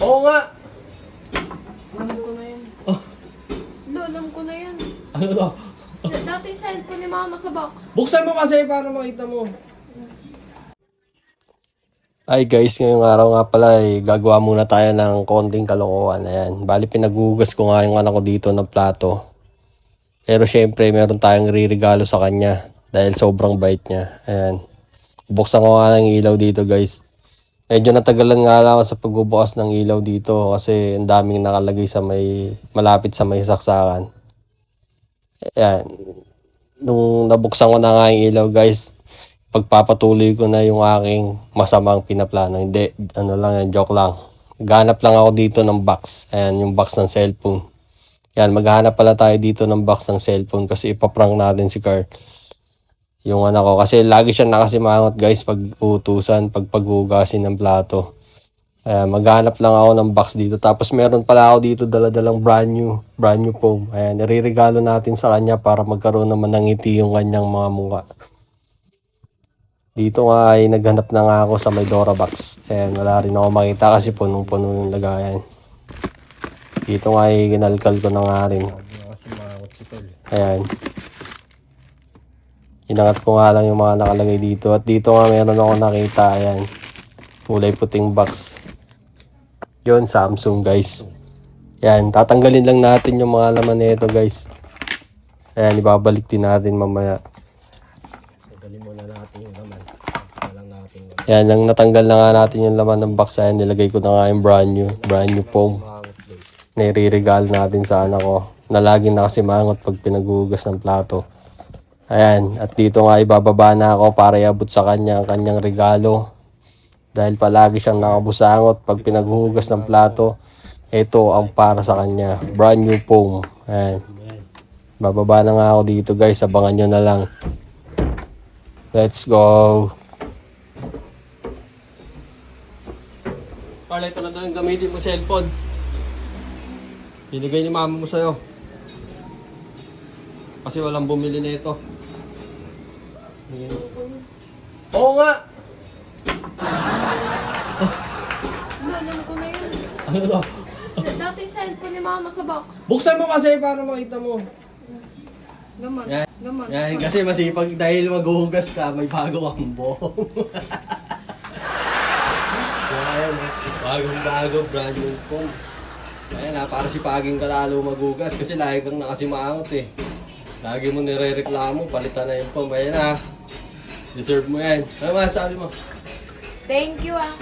Oo nga. Alam ko na yan. Oh, Lo, alam ko na yan. ano to? Dati cellphone ni mama sa box. Buksan mo kasi para makita mo. Ay guys, ngayong araw nga pala gagawa muna tayo ng konting kalokohan. Ayan, bali pinaghugas ko nga yung anak ko dito ng plato. Pero syempre meron tayong ririgalo sa kanya dahil sobrang bait niya. Ayan, buksan ko nga ng ilaw dito guys. Medyo natagalan nga lang ako sa pagbubukas ng ilaw dito kasi ang daming nakalagay sa malapit sa may saksakan. Ayan, nung nabuksan ko na nga yung ilaw guys, pagpapatuloy ko na yung aking masamang pinaplano. Hindi, ano lang yan, joke lang. Maghanap lang ako dito ng box. Ayan, yung box ng cellphone. Ayan, maghanap pala tayo dito ng box ng cellphone kasi ipaprank natin si Carl. Yung anak ko, kasi lagi siya nakasimangot guys pag utusan, pag paghugasin ng plato. Ayan, maghanap lang ako ng box dito. Tapos meron pala ako dito daladalang brand new foam. Ayan, nariregalo natin sa kanya para magkaroon naman ng ngiti yung kanyang mga mukha. Dito nga ay naghanap na nga ako sa may Dora box. Ayan, wala rin ako makita kasi punong-puno yung lagayan. Dito nga ay ginalkal ko na nga rin. Ayan. Inangat ko nga lang yung mga nakalagay dito. At dito nga meron ako nakita. Ayan. Kulay puting box. Yun, Samsung guys. Ayan, tatanggalin lang natin yung mga laman nito guys. Ayan, ibabalik din natin mamaya. Yan, nang natanggal na nga natin yung laman ng box, ayan, nilagay ko na nga yung brand new foam. Nairirigalo natin sa anak ko, na laging nakasimangot pag pinaghugas ng plato. Ayan, at dito nga ibababa na ako para iabot sa kanya ang kanyang regalo. Dahil palagi siyang nakabusangot pag pinaghugas ng plato, ito ang para sa kanya, brand new foam. Ayan, bababa na nga ako dito guys, abangan nyo na lang. Let's go! Carla, ito na daw yung gamitin mo cellphone. Binigay ni mama mo sa'yo. Kasi walang bumili na ito. Oo nga! Lo, alam ko na yan. Ano to? Dati cellphone ni mama sa box. Buksan mo kasi para makita mo. Gaman. Yan. Gaman. Yan, kasi masipag dahil maghuhugas ka, may bago kang buhok. Yan, bagong-bago, brand new foam. Ayan na, para sipagin ka lalo maghugas kasi lagi kang nakasimangot eh. Lagi mo nire-reklamo, palitan na yung foam. Ayan na, deserve mo yan. Ano masasabi mo? Thank you ah.